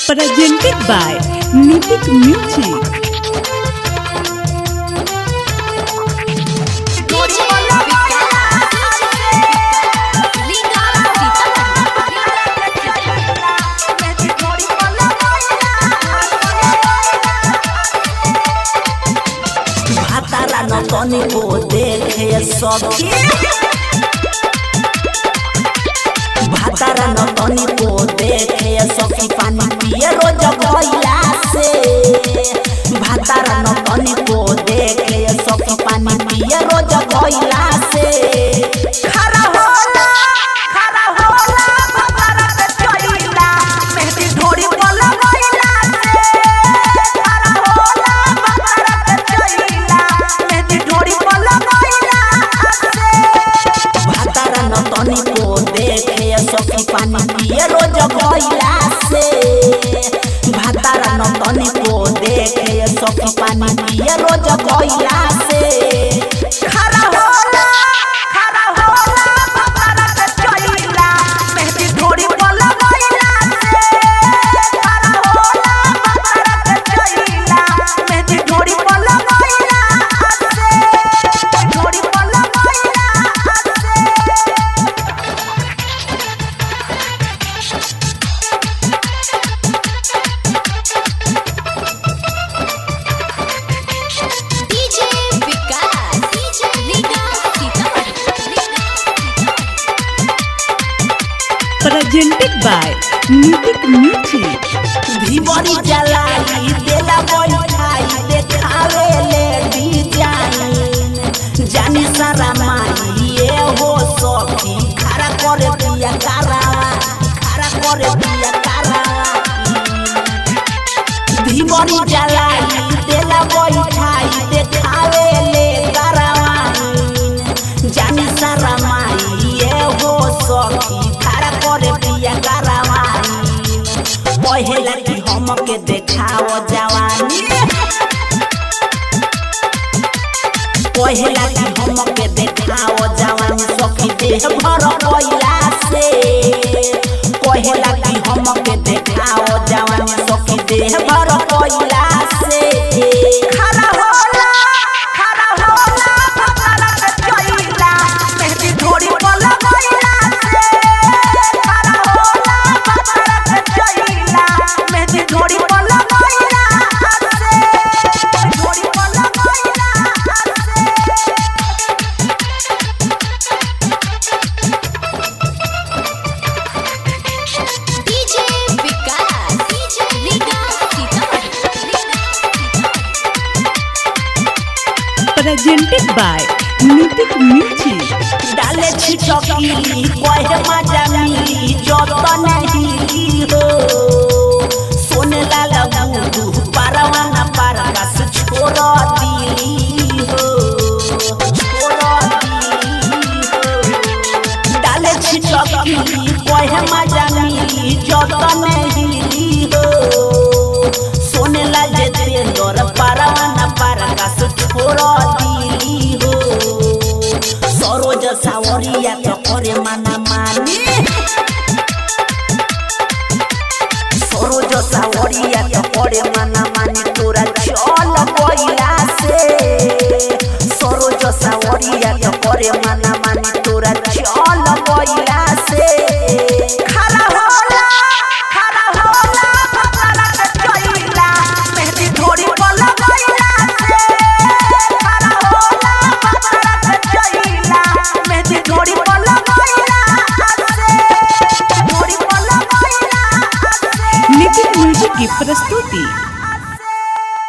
Presented by Nitik Music. तनी को देखे सखी भातारा न तनी को देखे सखी पानी पिए रोज भइला से भातारा न तनी को देखे सखी पानी पिए रोज भइला से खरा होला भातारा पे चढ़िला मेहंदी ढोरी बोला भइला से खरा होला भातारा पे चढ़िला मेहंदी ढोरी बोला भइला से भातारा न तनी को देखे सखी पानी पिए रोज भइला से भातारा न तनी को देखे सखी पानी पिए रोज भइला से खरा होला भातारा पे चढ़िला मेहंदी ढोरी बोला भइला से खरा होला भातारा पे चढ़िला मेहंदी ढोरी बोला भइला से ढोरी बोला भइला से Presented by Nitik Music. भीबरी जलाई देला बैठाई देखावे ले डिजाइन जानी सारा माई ये हो सखी खरा करे दिया करावा भीबरी जलाई देला बैठाई देखावे ले करावा जानी सारा माई ये हो सखी खरा करे दिया करावा पहला की हमके देखाओ जवानी पहला की हमके देखाओ जवानी सखी देह भर पइला से पहला की हमके देखाओ जवानी सखी देह भर पइला से खरा होला भातारा पे चढ़िला मेहंदी ढोरी बोला भइला से खरा होला भातारा पे चढ़िला मेहंदी ढोरी बोला भइला से ढोरी बोला भइला Presented by Nitik Music. डाले छिटकी कहे मजा मिली जतन हिली हो सोने लाल गुडू परवाना परकस छोड़ दिली हो डाले छिटकी कहे मजा मिली जतन हिली हो सोने लाल जेतेंद्र परवाना परकस छोड़ दिली हो सरोज सावरिया तो करे माना मानी सरोज सावरिया तो करे माना मानी तोरा चल गइला से सरोज सावरिया तो करे माना मानी तोरा चल गइला से खरा होला भातारा पे चढ़िला मेहंदी ढोरी बोला भइला से खरा होला भातारा पे चढ़िला मेहंदी ढोरी बोला भइला से ढोरी बोला भइला से Nitik Music की प्रस्तुति।